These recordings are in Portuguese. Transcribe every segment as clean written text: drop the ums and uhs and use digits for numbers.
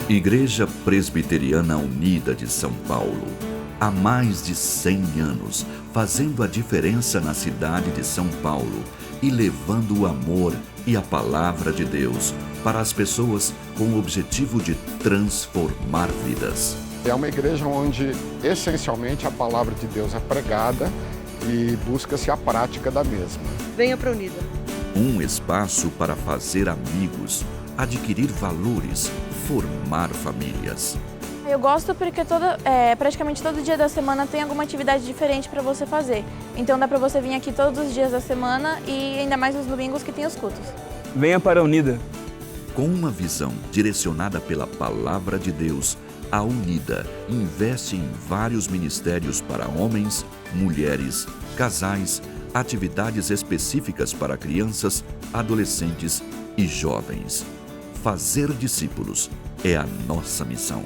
Igreja Presbiteriana Unida de São Paulo, há mais de 100 anos, fazendo a diferença na cidade de São Paulo e levando o amor e a palavra de Deus para as pessoas com o objetivo de transformar vidas. É uma igreja onde, essencialmente, a palavra de Deus é pregada e busca-se a prática da mesma. Venha para a Unida. Um espaço para fazer amigos, adquirir valores, formar famílias. Eu gosto porque praticamente todo dia da semana tem alguma atividade diferente para você fazer. Então dá para você vir aqui todos os dias da semana e ainda mais nos domingos que tem os cultos. Venha para a Unida. Com uma visão direcionada pela Palavra de Deus, a Unida investe em vários ministérios para homens, mulheres, casais, atividades específicas para crianças, adolescentes e jovens. Fazer discípulos é a nossa missão.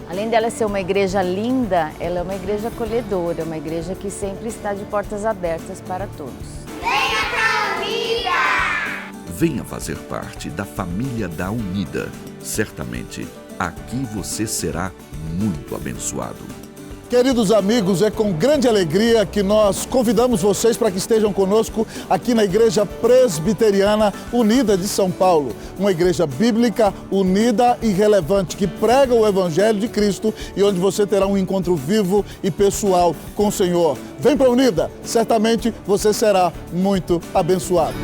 Além dela ser uma igreja linda, ela é uma igreja acolhedora, uma igreja que sempre está de portas abertas para todos. Venha pra Unida! Venha fazer parte da família da Unida. Certamente, aqui você será muito abençoado. Queridos amigos, é com grande alegria que nós convidamos vocês para que estejam conosco aqui na Igreja Presbiteriana Unida de São Paulo. Uma igreja bíblica, unida e relevante, que prega o Evangelho de Cristo e onde você terá um encontro vivo e pessoal com o Senhor. Vem para a Unida, certamente você será muito abençoado.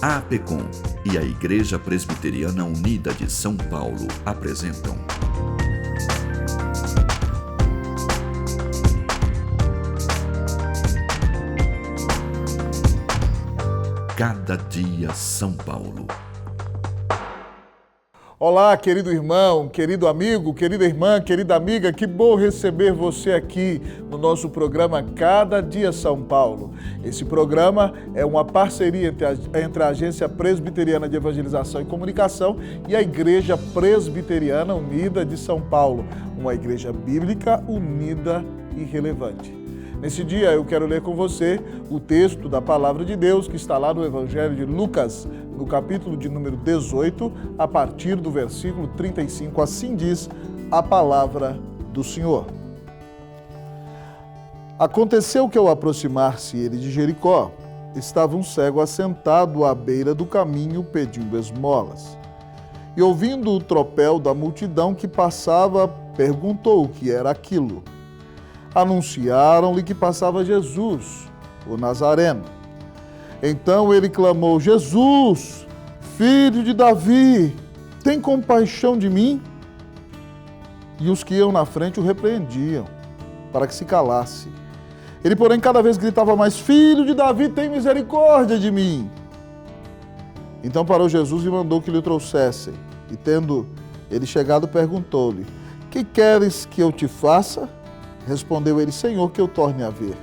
A APECOM e a Igreja Presbiteriana Unida de São Paulo apresentam Cada Dia São Paulo. Olá, querido irmão, querido amigo, querida irmã, querida amiga, que bom receber você aqui no nosso programa Cada Dia São Paulo. Esse programa é uma parceria entre a Agência Presbiteriana de Evangelização e Comunicação e a Igreja Presbiteriana Unida de São Paulo, uma igreja bíblica unida e relevante. Nesse dia eu quero ler com você o texto da Palavra de Deus que está lá no Evangelho de Lucas, no capítulo de número 18, a partir do versículo 35. Assim diz a Palavra do Senhor. Aconteceu que ao aproximar-se ele de Jericó, estava um cego assentado à beira do caminho pedindo esmolas. E ouvindo o tropel da multidão que passava, perguntou o que era aquilo. Anunciaram-lhe que passava Jesus, o Nazareno. Então ele clamou: Jesus, filho de Davi, tem compaixão de mim? E os que iam na frente o repreendiam, para que se calasse. Ele, porém, cada vez gritava mais: Filho de Davi, tem misericórdia de mim. Então parou Jesus e mandou que lhe trouxessem. E tendo ele chegado, perguntou-lhe: Que queres que eu te faça? Respondeu ele: Senhor, que eu torne a ver.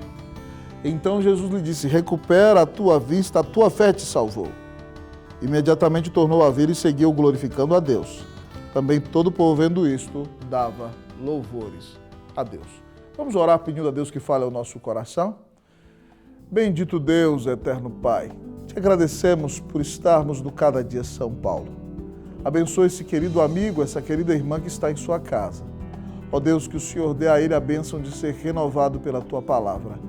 Então Jesus lhe disse: Recupera a tua vista, a tua fé te salvou. Imediatamente tornou a ver e seguiu glorificando a Deus. Também todo o povo, vendo isto, dava louvores a Deus. Vamos orar pedindo a Deus que fale ao nosso coração? Bendito Deus, eterno Pai, te agradecemos por estarmos no Cada Dia São Paulo. Abençoe esse querido amigo, essa querida irmã que está em sua casa. Ó Deus, que o Senhor dê a ele a bênção de ser renovado pela Tua Palavra.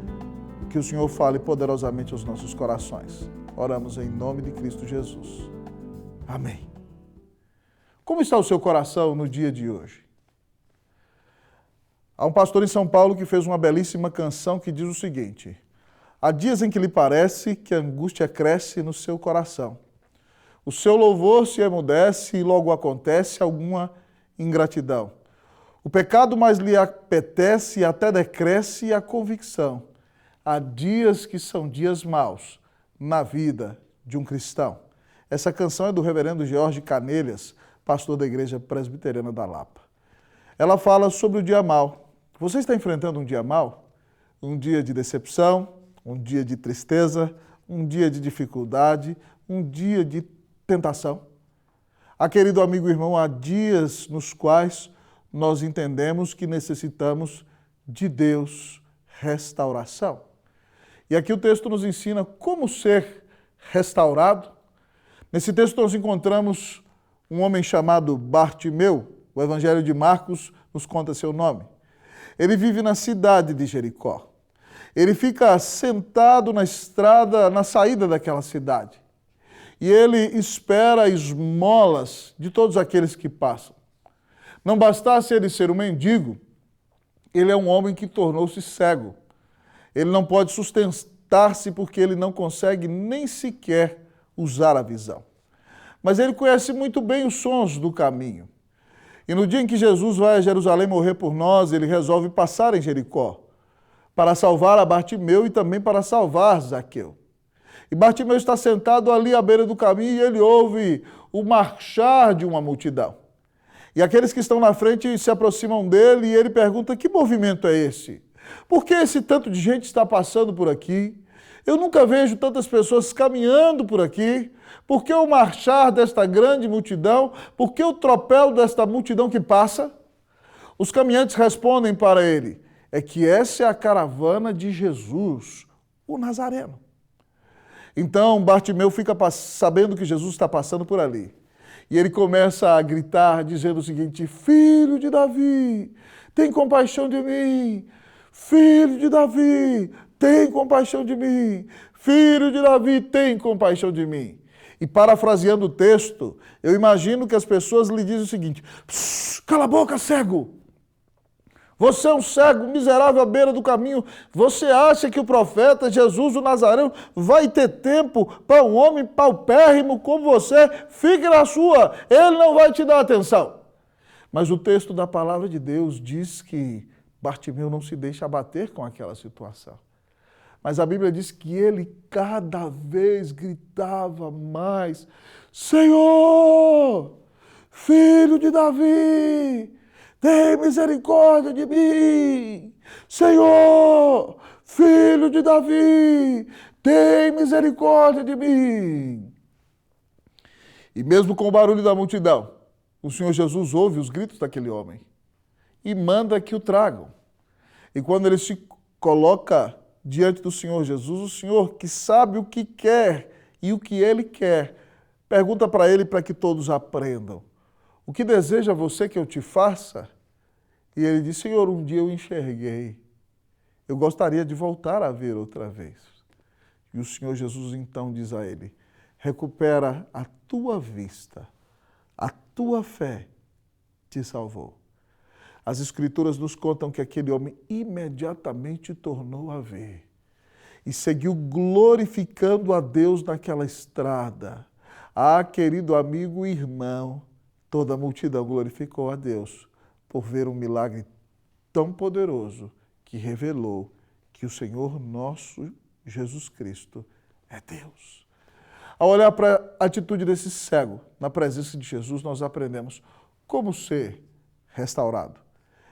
Que o Senhor fale poderosamente aos nossos corações. Oramos em nome de Cristo Jesus. Amém. Como está o seu coração no dia de hoje? Há um pastor em São Paulo que fez uma belíssima canção que diz o seguinte: há dias em que lhe parece que a angústia cresce no seu coração. O seu louvor se emudece e logo acontece alguma ingratidão. O pecado mais lhe apetece e até decresce a convicção. Há dias que são dias maus na vida de um cristão. Essa canção é do reverendo Jorge Canelhas, pastor da Igreja Presbiteriana da Lapa. Ela fala sobre o dia mau. Você está enfrentando um dia mau? Um dia de decepção, um dia de tristeza, um dia de dificuldade, um dia de tentação? Querido amigo e irmão, há dias nos quais nós entendemos que necessitamos de Deus restauração. E aqui o texto nos ensina como ser restaurado. Nesse texto nós encontramos um homem chamado Bartimeu. O Evangelho de Marcos nos conta seu nome. Ele vive na cidade de Jericó. Ele fica sentado na estrada, na saída daquela cidade. E ele espera esmolas de todos aqueles que passam. Não bastasse ele ser um mendigo, ele é um homem que tornou-se cego. Ele não pode sustentar-se porque ele não consegue nem sequer usar a visão. Mas ele conhece muito bem os sons do caminho. E no dia em que Jesus vai a Jerusalém morrer por nós, ele resolve passar em Jericó para salvar a Bartimeu e também para salvar Zaqueu. E Bartimeu está sentado ali à beira do caminho e ele ouve o marchar de uma multidão. E aqueles que estão na frente se aproximam dele e ele pergunta: que movimento é esse? Por que esse tanto de gente está passando por aqui? Eu nunca vejo tantas pessoas caminhando por aqui. Por que o marchar desta grande multidão? Por que o tropel desta multidão que passa? Os caminhantes respondem para ele: é que essa é a caravana de Jesus, o Nazareno. Então Bartimeu fica sabendo que Jesus está passando por ali. E ele começa a gritar, dizendo o seguinte: filho de Davi, tem compaixão de mim. Filho de Davi, tem compaixão de mim. Filho de Davi, tem compaixão de mim. E parafraseando o texto, eu imagino que as pessoas lhe dizem o seguinte: cala a boca, cego! Você é um cego, miserável à beira do caminho. Você acha que o profeta Jesus, o Nazareno, vai ter tempo para um homem paupérrimo como você? Fique na sua, ele não vai te dar atenção. Mas o texto da palavra de Deus diz que Bartimeu não se deixa abater com aquela situação. Mas a Bíblia diz que ele cada vez gritava mais: Senhor, filho de Davi, tem misericórdia de mim. Senhor, filho de Davi, tem misericórdia de mim. E mesmo com o barulho da multidão, o Senhor Jesus ouve os gritos daquele homem e manda que o tragam. E quando ele se coloca diante do Senhor Jesus, o Senhor, que sabe o que quer e o que ele quer, pergunta para ele para que todos aprendam: o que deseja você que eu te faça? E ele diz: Senhor, um dia eu enxerguei. Eu gostaria de voltar a ver outra vez. E o Senhor Jesus então diz a ele: recupera a tua vista, a tua fé te salvou. As Escrituras nos contam que aquele homem imediatamente tornou a ver e seguiu glorificando a Deus naquela estrada. Ah, querido amigo e irmão, toda a multidão glorificou a Deus por ver um milagre tão poderoso que revelou que o Senhor nosso Jesus Cristo é Deus. Ao olhar para a atitude desse cego na presença de Jesus, nós aprendemos como ser restaurado.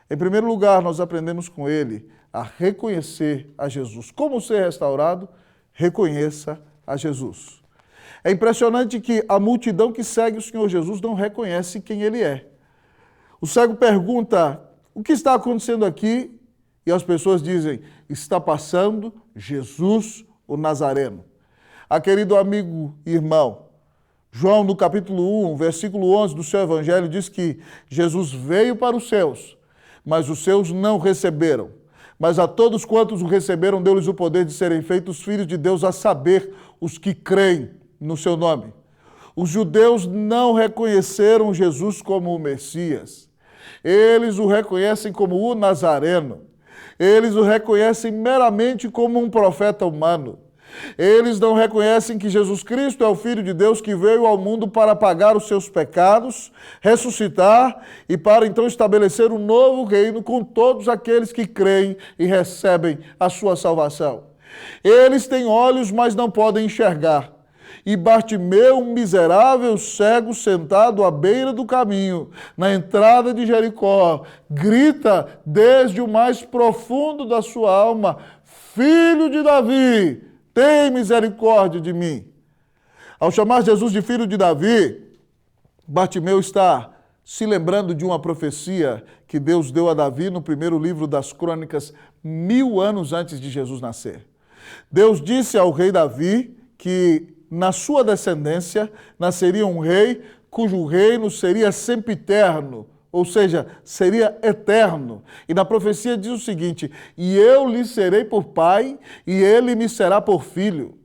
Em primeiro lugar, nós aprendemos com ele a reconhecer a Jesus. Como ser restaurado? Reconheça a Jesus. É impressionante que a multidão que segue o Senhor Jesus não reconhece quem ele é. O cego pergunta: o que está acontecendo aqui? E as pessoas dizem: está passando Jesus, o Nazareno. Querido amigo e irmão, João, no capítulo 1, versículo 11 do seu evangelho, diz que Jesus veio para os seus, mas os seus não receberam. Mas a todos quantos o receberam, deu-lhes o poder de serem feitos filhos de Deus, a saber, os que creem no seu nome. Os judeus não reconheceram Jesus como o Messias. Eles o reconhecem como o Nazareno. Eles o reconhecem meramente como um profeta humano. Eles não reconhecem que Jesus Cristo é o Filho de Deus que veio ao mundo para pagar os seus pecados, ressuscitar e para então estabelecer um novo reino com todos aqueles que creem e recebem a sua salvação. Eles têm olhos, mas não podem enxergar. E Bartimeu, um miserável cego sentado à beira do caminho, na entrada de Jericó, grita desde o mais profundo da sua alma: Filho de Davi, tem misericórdia de mim. Ao chamar Jesus de filho de Davi, Bartimeu está se lembrando de uma profecia que Deus deu a Davi no primeiro livro das Crônicas, 1000 anos antes de Jesus nascer. Deus disse ao rei Davi que na sua descendência nasceria um rei cujo reino seria sempiterno, ou seja, seria eterno. E na profecia diz o seguinte: e eu lhe serei por pai, e ele me será por filho.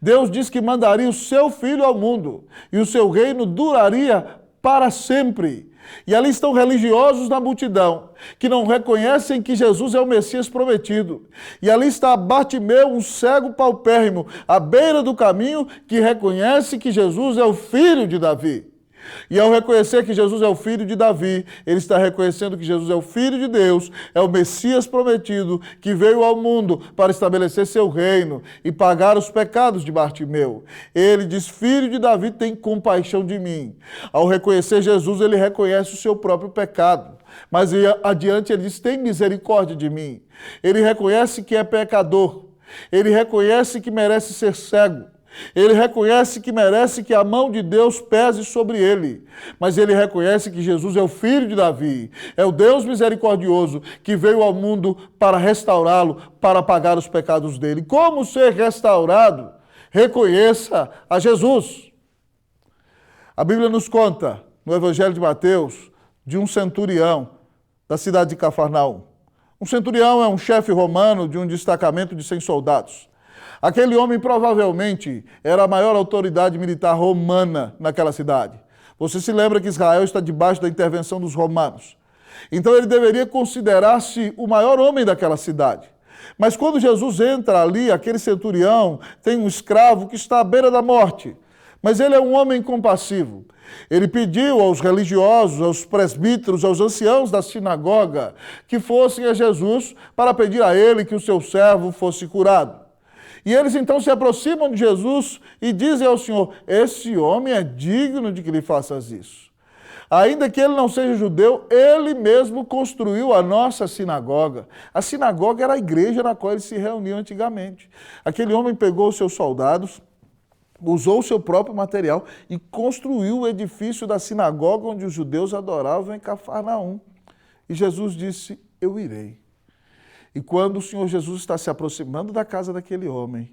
Deus diz que mandaria o seu filho ao mundo, e o seu reino duraria para sempre. E ali estão religiosos na multidão, que não reconhecem que Jesus é o Messias prometido. E ali está Bartimeu, um cego paupérrimo, à beira do caminho, que reconhece que Jesus é o filho de Davi. E ao reconhecer que Jesus é o filho de Davi, ele está reconhecendo que Jesus é o filho de Deus, é o Messias prometido, que veio ao mundo para estabelecer seu reino e pagar os pecados de Bartimeu. Ele diz: filho de Davi, tem compaixão de mim. Ao reconhecer Jesus, ele reconhece o seu próprio pecado. Mas adiante ele diz: tem misericórdia de mim. Ele reconhece que é pecador. Ele reconhece que merece ser cego. Ele reconhece que merece que a mão de Deus pese sobre ele, mas ele reconhece que Jesus é o filho de Davi, é o Deus misericordioso que veio ao mundo para restaurá-lo, para pagar os pecados dele. Como ser restaurado? Reconheça a Jesus. A Bíblia nos conta, no Evangelho de Mateus, de um centurião da cidade de Cafarnaum. Um centurião é um chefe romano de um destacamento de 100 soldados. Aquele homem provavelmente era a maior autoridade militar romana naquela cidade. Você se lembra que Israel está debaixo da intervenção dos romanos. Então ele deveria considerar-se o maior homem daquela cidade. Mas quando Jesus entra ali, aquele centurião tem um escravo que está à beira da morte. Mas ele é um homem compassivo. Ele pediu aos religiosos, aos presbíteros, aos anciãos da sinagoga que fossem a Jesus para pedir a ele que o seu servo fosse curado. E eles então se aproximam de Jesus e dizem ao Senhor: esse homem é digno de que lhe faças isso. Ainda que ele não seja judeu, ele mesmo construiu a nossa sinagoga. A sinagoga era a igreja na qual eles se reuniam antigamente. Aquele homem pegou os seus soldados, usou o seu próprio material e construiu o edifício da sinagoga onde os judeus adoravam em Cafarnaum. E Jesus disse: eu irei. E quando o Senhor Jesus está se aproximando da casa daquele homem,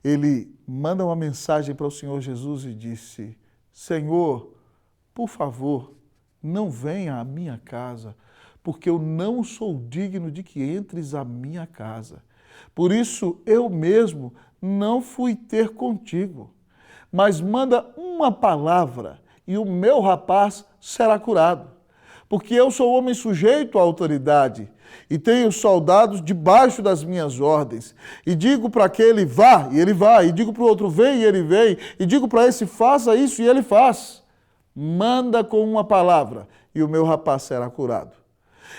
ele manda uma mensagem para o Senhor Jesus e disse: Senhor, por favor, não venha à minha casa, porque eu não sou digno de que entres à minha casa. Por isso eu mesmo não fui ter contigo. Mas manda uma palavra e o meu rapaz será curado. Porque eu sou homem sujeito à autoridade e tenho soldados debaixo das minhas ordens. E digo para aquele: vá, e ele vai. E digo para o outro: vem, e ele vem. E digo para esse: faça isso, e ele faz. Manda com uma palavra e o meu rapaz será curado.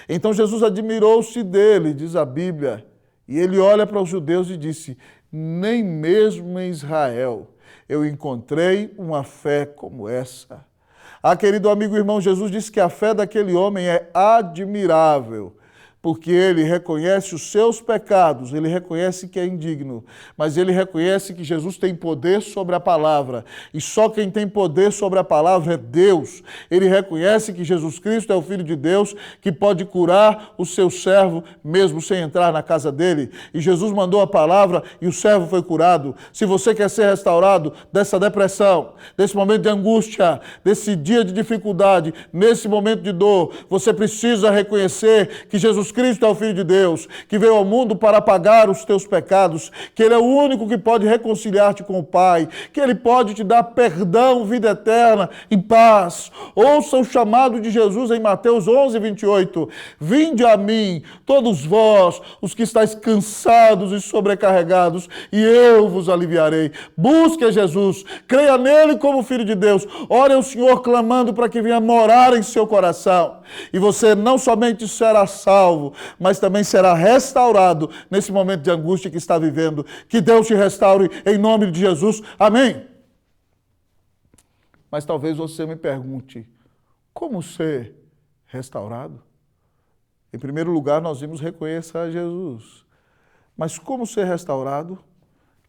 Então Jesus admirou-se dele, diz a Bíblia, e ele olha para os judeus e disse: nem mesmo em Israel eu encontrei uma fé como essa. Ah, querido amigo e irmão, Jesus disse que a fé daquele homem é admirável, porque ele reconhece os seus pecados, ele reconhece que é indigno, mas ele reconhece que Jesus tem poder sobre a palavra, e só quem tem poder sobre a palavra é Deus. Ele reconhece que Jesus Cristo é o Filho de Deus, que pode curar o seu servo, mesmo sem entrar na casa dele. E Jesus mandou a palavra e o servo foi curado. Se você quer ser restaurado dessa depressão, desse momento de angústia, desse dia de dificuldade, nesse momento de dor, você precisa reconhecer que Jesus Cristo é o Filho de Deus, que veio ao mundo para pagar os teus pecados, que Ele é o único que pode reconciliar-te com o Pai, que Ele pode te dar perdão, vida eterna e paz. Ouça o chamado de Jesus em Mateus 11, 28. Vinde a mim, todos vós, os que estáis cansados e sobrecarregados, e eu vos aliviarei. Busque a Jesus, creia nele como Filho de Deus, ore ao Senhor clamando para que venha morar em seu coração. E você não somente será salvo, mas também será restaurado nesse momento de angústia que está vivendo. Que Deus te restaure em nome de Jesus. Amém. Mas talvez você me pergunte: como ser restaurado? Em primeiro lugar, nós vimos reconhecer a Jesus. Mas como ser restaurado?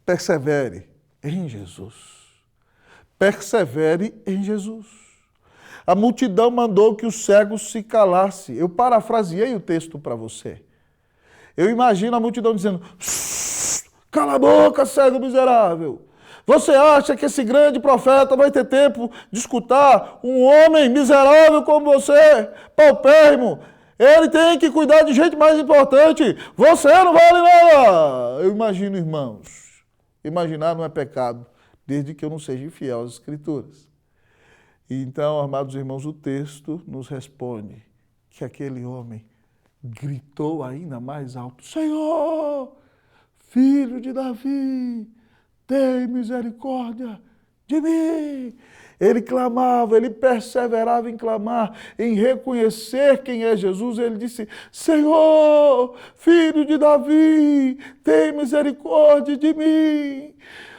Persevere em Jesus. Persevere em Jesus. A multidão mandou que o cego se calasse. Eu parafraseei o texto para você. Eu imagino a multidão dizendo: cala a boca, cego miserável. Você acha que esse grande profeta vai ter tempo de escutar um homem miserável como você, paupérrimo? Ele tem que cuidar de gente mais importante. Você não vale nada. Eu imagino, irmãos, imaginar não é pecado, desde que eu não seja infiel às Escrituras. Então, amados irmãos, o texto nos responde que aquele homem gritou ainda mais alto: Senhor, filho de Davi, tem misericórdia de mim. Ele clamava, ele perseverava em clamar, em reconhecer quem é Jesus. Ele disse: Senhor, filho de Davi, tem misericórdia de mim.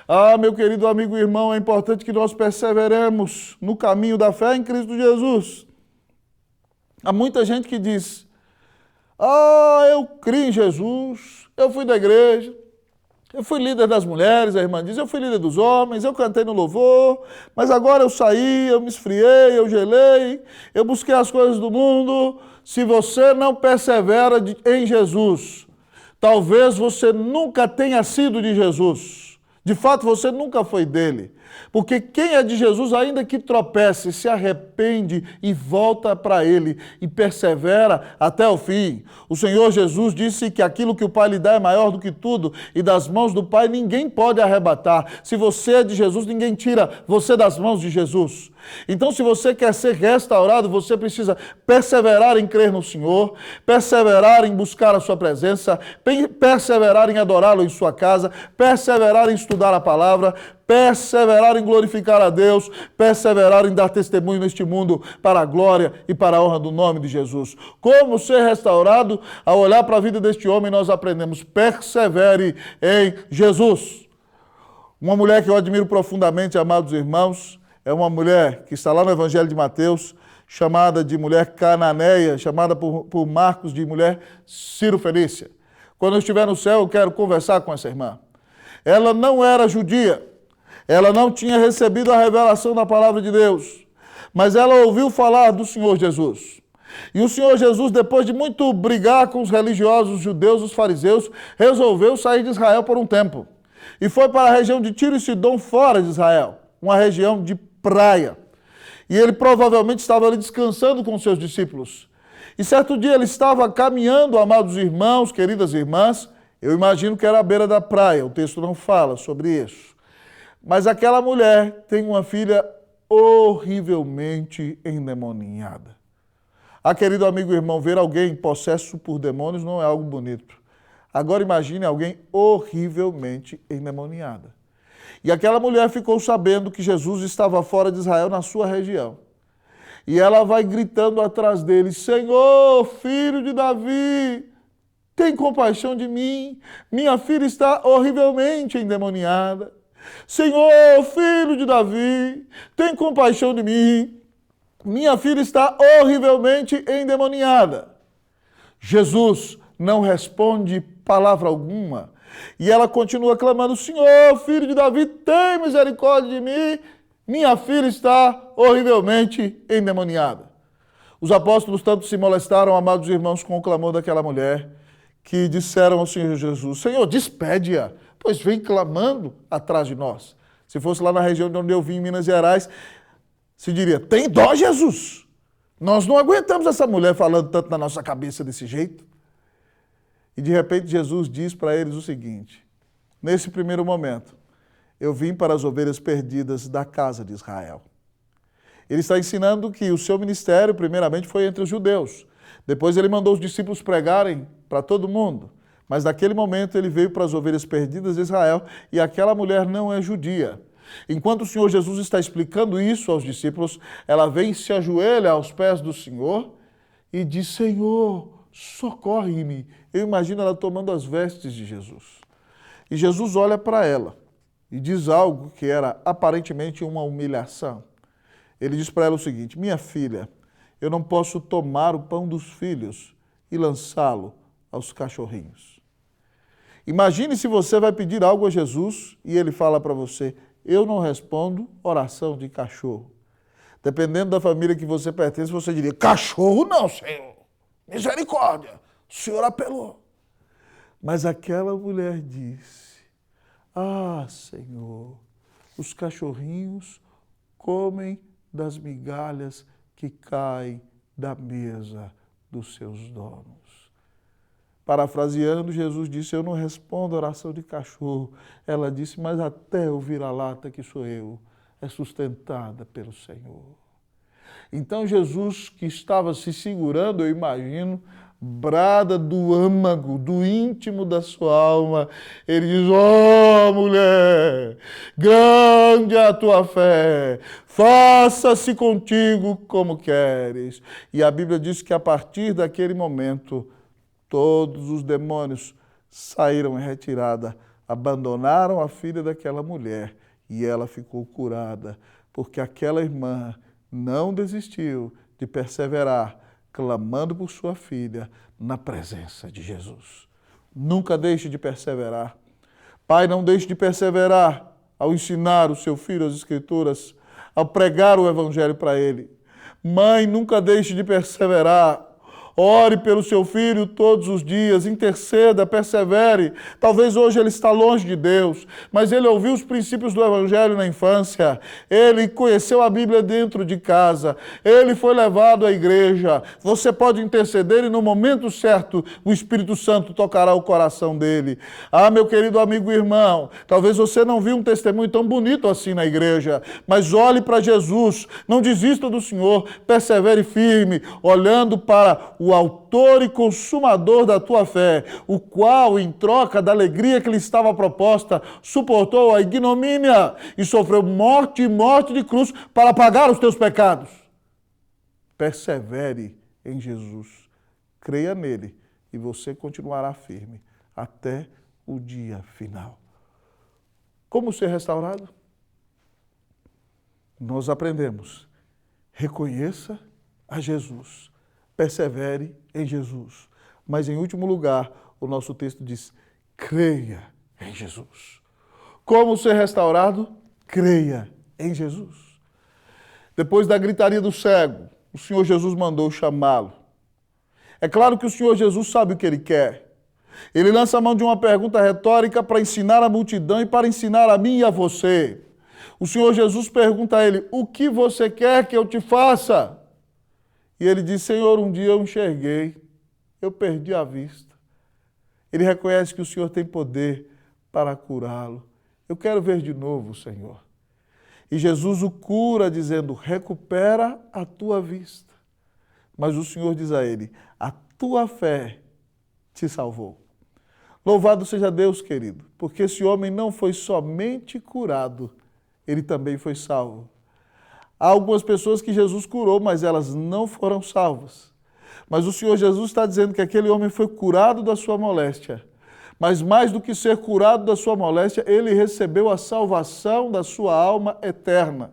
Ah, meu querido amigo e irmão, é importante que nós perseveremos no caminho da fé em Cristo Jesus. Há muita gente que diz: eu criei em Jesus, eu fui da igreja, eu fui líder das mulheres, a irmã diz, eu fui líder dos homens, eu cantei no louvor, mas agora eu saí, eu me esfriei, eu gelei, eu busquei as coisas do mundo. Se você não persevera em Jesus, talvez você nunca tenha sido de Jesus. De fato, você nunca foi dele. Porque quem é de Jesus, ainda que tropece, se arrepende e volta para ele e persevera até o fim. O Senhor Jesus disse que aquilo que o Pai lhe dá é maior do que tudo e das mãos do Pai ninguém pode arrebatar. Se você é de Jesus, ninguém tira você das mãos de Jesus. Então, se você quer ser restaurado, você precisa perseverar em crer no Senhor, perseverar em buscar a sua presença, perseverar em adorá-lo em sua casa, perseverar em estudar a palavra, perseverar em glorificar a Deus, perseverar em dar testemunho neste mundo para a glória e para a honra do nome de Jesus. Como ser restaurado? Ao olhar para a vida deste homem, nós aprendemos: persevere em Jesus. Uma mulher que eu admiro profundamente, amados irmãos, é uma mulher que está lá no Evangelho de Mateus, chamada de mulher cananeia, chamada por Marcos de mulher Ciro-fenícia. Quando eu estiver no céu, eu quero conversar com essa irmã. Ela não era judia, ela não tinha recebido a revelação da palavra de Deus, mas ela ouviu falar do Senhor Jesus. E o Senhor Jesus, depois de muito brigar com os religiosos judeus, os fariseus, resolveu sair de Israel por um tempo. E foi para a região de Tiro e Sidom, fora de Israel, uma região de praia. E ele provavelmente estava ali descansando com seus discípulos. E certo dia ele estava caminhando, amados irmãos, queridas irmãs, eu imagino que era à beira da praia, o texto não fala sobre isso. Mas aquela mulher tem uma filha horrivelmente endemoniada. Querido amigo e irmão, ver alguém possesso por demônios não é algo bonito. Agora imagine alguém horrivelmente endemoniada. E aquela mulher ficou sabendo que Jesus estava fora de Israel, na sua região. E ela vai gritando atrás dele: Senhor, filho de Davi, tem compaixão de mim, minha filha está horrivelmente endemoniada. Senhor, filho de Davi, tem compaixão de mim, minha filha está horrivelmente endemoniada. Jesus não responde palavra alguma. E ela continua clamando: Senhor, filho de Davi, tem misericórdia de mim, minha filha está horrivelmente endemoniada. Os apóstolos tanto se molestaram, amados irmãos, com o clamor daquela mulher, que disseram ao Senhor Jesus: Senhor, despede-a, pois vem clamando atrás de nós. Se fosse lá na região de onde eu vim, em Minas Gerais, se diria: tem dó, Jesus. Nós não aguentamos essa mulher falando tanto na nossa cabeça desse jeito. E de repente Jesus diz para eles o seguinte: nesse primeiro momento, eu vim para as ovelhas perdidas da casa de Israel. Ele está ensinando que o seu ministério, primeiramente, foi entre os judeus. Depois ele mandou os discípulos pregarem para todo mundo. Mas naquele momento ele veio para as ovelhas perdidas de Israel e aquela mulher não é judia. Enquanto o Senhor Jesus está explicando isso aos discípulos, ela vem e se ajoelha aos pés do Senhor e diz: Senhor, socorre-me. Eu imagino ela tomando as vestes de Jesus. E Jesus olha para ela e diz algo que era aparentemente uma humilhação. Ele diz para ela o seguinte: minha filha, eu não posso tomar o pão dos filhos e lançá-lo aos cachorrinhos. Imagine se você vai pedir algo a Jesus e ele fala para você: eu não respondo oração de cachorro. Dependendo da família que você pertence, você diria, cachorro não, Senhor. Misericórdia. O Senhor apelou. Mas aquela mulher disse, Senhor, os cachorrinhos comem das migalhas que caem da mesa dos seus donos. Parafraseando, Jesus disse, eu não respondo a oração de cachorro. Ela disse, mas até o vira-lata que sou eu, é sustentada pelo Senhor. Então Jesus, que estava se segurando, eu imagino, brada do âmago, do íntimo da sua alma. Ele diz, mulher, grande é a tua fé, faça-se contigo como queres. E a Bíblia diz que a partir daquele momento, todos os demônios saíram em retirada, abandonaram a filha daquela mulher e ela ficou curada, porque aquela irmã não desistiu de perseverar, clamando por sua filha na presença de Jesus. Nunca deixe de perseverar. Pai, não deixe de perseverar ao ensinar o seu filho as Escrituras, ao pregar o Evangelho para ele. Mãe, nunca deixe de perseverar. Ore pelo seu filho todos os dias, interceda, persevere. Talvez hoje ele está longe de Deus, mas ele ouviu os princípios do Evangelho na infância, ele conheceu a Bíblia dentro de casa, ele foi levado à igreja. Você pode interceder e no momento certo o Espírito Santo tocará o coração dele. Meu querido amigo e irmão, talvez você não viu um testemunho tão bonito assim na igreja, mas olhe para Jesus, não desista do Senhor, persevere firme, olhando para o autor e consumador da tua fé, o qual, em troca da alegria que lhe estava proposta, suportou a ignomínia e sofreu morte e morte de cruz para pagar os teus pecados. Persevere em Jesus, creia nele e você continuará firme até o dia final. Como ser restaurado? Nós aprendemos, reconheça a Jesus. Persevere em Jesus. Mas, em último lugar, o nosso texto diz, creia em Jesus. Como ser restaurado? Creia em Jesus. Depois da gritaria do cego, o Senhor Jesus mandou chamá-lo. É claro que o Senhor Jesus sabe o que ele quer. Ele lança a mão de uma pergunta retórica para ensinar a multidão e para ensinar a mim e a você. O Senhor Jesus pergunta a ele, o que você quer que eu te faça? E ele diz, Senhor, um dia eu enxerguei, eu perdi a vista. Ele reconhece que o Senhor tem poder para curá-lo. Eu quero ver de novo, Senhor. E Jesus o cura dizendo, recupera a tua vista. Mas o Senhor diz a ele, a tua fé te salvou. Louvado seja Deus, querido, porque esse homem não foi somente curado, ele também foi salvo. Há algumas pessoas que Jesus curou, mas elas não foram salvas. Mas o Senhor Jesus está dizendo que aquele homem foi curado da sua moléstia. Mas mais do que ser curado da sua moléstia, ele recebeu a salvação da sua alma eterna.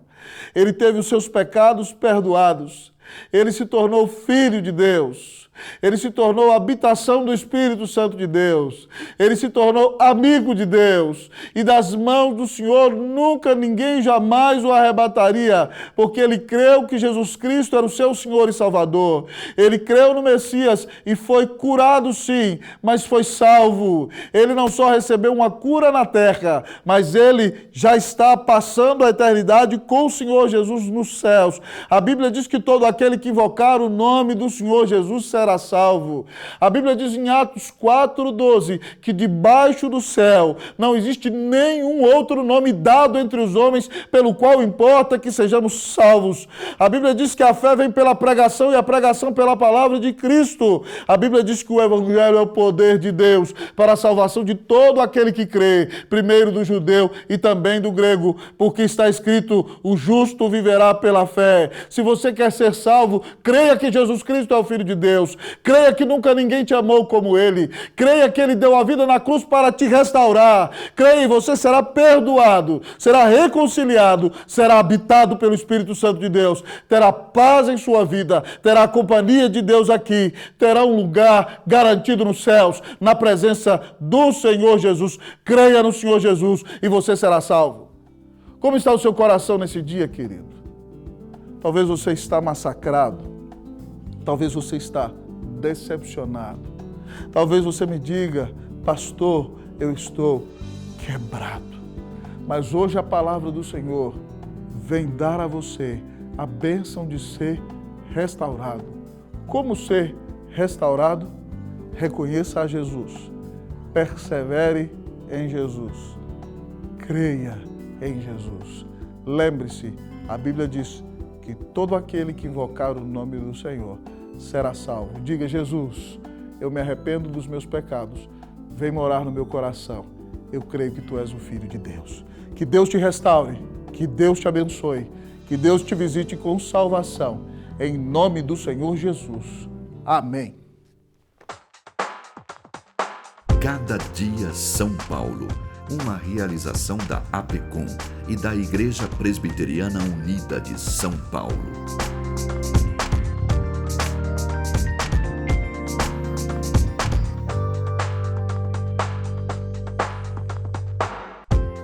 Ele teve os seus pecados perdoados. Ele se tornou filho de Deus. Ele se tornou a habitação do Espírito Santo de Deus. Ele se tornou amigo de Deus. E das mãos do Senhor nunca ninguém jamais o arrebataria, porque ele creu que Jesus Cristo era o seu Senhor e Salvador. Ele creu no Messias e foi curado sim, mas foi salvo. Ele não só recebeu uma cura na terra, mas ele já está passando a eternidade com o Senhor Jesus nos céus. A Bíblia diz que todo aquele que invocar o nome do Senhor Jesus será salvo. A Bíblia diz em Atos 4:12 que debaixo do céu não existe nenhum outro nome dado entre os homens pelo qual importa que sejamos salvos. A Bíblia diz que a fé vem pela pregação e a pregação pela palavra de Cristo. A Bíblia diz que o Evangelho é o poder de Deus para a salvação de todo aquele que crê, primeiro do judeu e também do grego, porque está escrito, o justo viverá pela fé. Se você quer ser salvo, creia que Jesus Cristo é o Filho de Deus. Creia que nunca ninguém te amou como Ele. Creia que Ele deu a vida na cruz para te restaurar. Creia e você será perdoado, será reconciliado, será habitado pelo Espírito Santo de Deus. Terá paz em sua vida, terá a companhia de Deus aqui, terá um lugar garantido nos céus, na presença do Senhor Jesus. Creia no Senhor Jesus e você será salvo. Como está o seu coração nesse dia, querido? Talvez você está massacrado. Talvez você está decepcionado. Talvez você me diga, pastor, eu estou quebrado. Mas hoje a palavra do Senhor vem dar a você a bênção de ser restaurado. Como ser restaurado? Reconheça a Jesus. Persevere em Jesus. Creia em Jesus. Lembre-se, a Bíblia diz que todo aquele que invocar o nome do Senhor será salvo. Diga, Jesus, eu me arrependo dos meus pecados. Vem morar no meu coração. Eu creio que tu és o Filho de Deus. Que Deus te restaure, que Deus te abençoe, que Deus te visite com salvação. Em nome do Senhor Jesus. Amém. Cada dia São Paulo, uma realização da APECOM e da Igreja Presbiteriana Unida de São Paulo.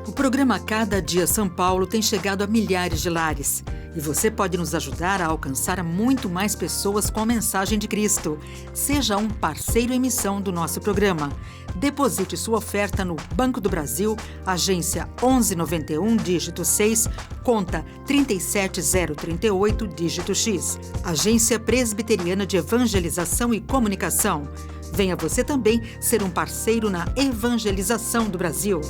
O programa Cada Dia São Paulo tem chegado a milhares de lares. E você pode nos ajudar a alcançar muito mais pessoas com a mensagem de Cristo. Seja um parceiro em missão do nosso programa. Deposite sua oferta no Banco do Brasil, agência 1191, dígito 6, conta 37038, dígito X. Agência Presbiteriana de Evangelização e Comunicação. Venha você também ser um parceiro na evangelização do Brasil.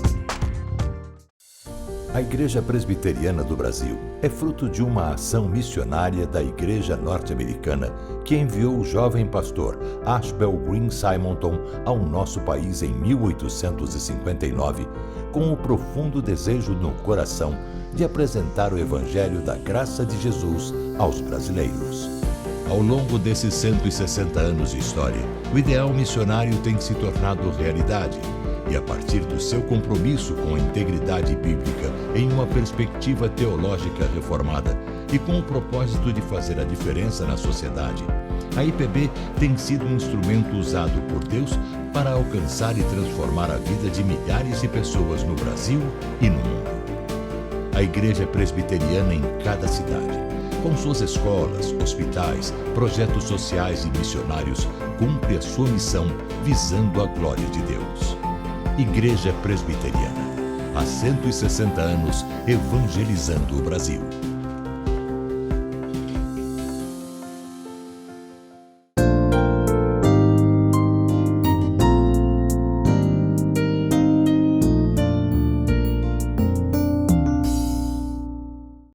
A Igreja Presbiteriana do Brasil é fruto de uma ação missionária da Igreja Norte-Americana que enviou o jovem pastor Ashbel Green Simonton ao nosso país em 1859, com o profundo desejo no coração de apresentar o Evangelho da graça de Jesus aos brasileiros. Ao longo desses 160 anos de história, o ideal missionário tem se tornado realidade. E a partir do seu compromisso com a integridade bíblica em uma perspectiva teológica reformada e com o propósito de fazer a diferença na sociedade, a IPB tem sido um instrumento usado por Deus para alcançar e transformar a vida de milhares de pessoas no Brasil e no mundo. A Igreja Presbiteriana em cada cidade, com suas escolas, hospitais, projetos sociais e missionários, cumpre a sua missão visando a glória de Deus. Igreja Presbiteriana, há 160 anos evangelizando o Brasil.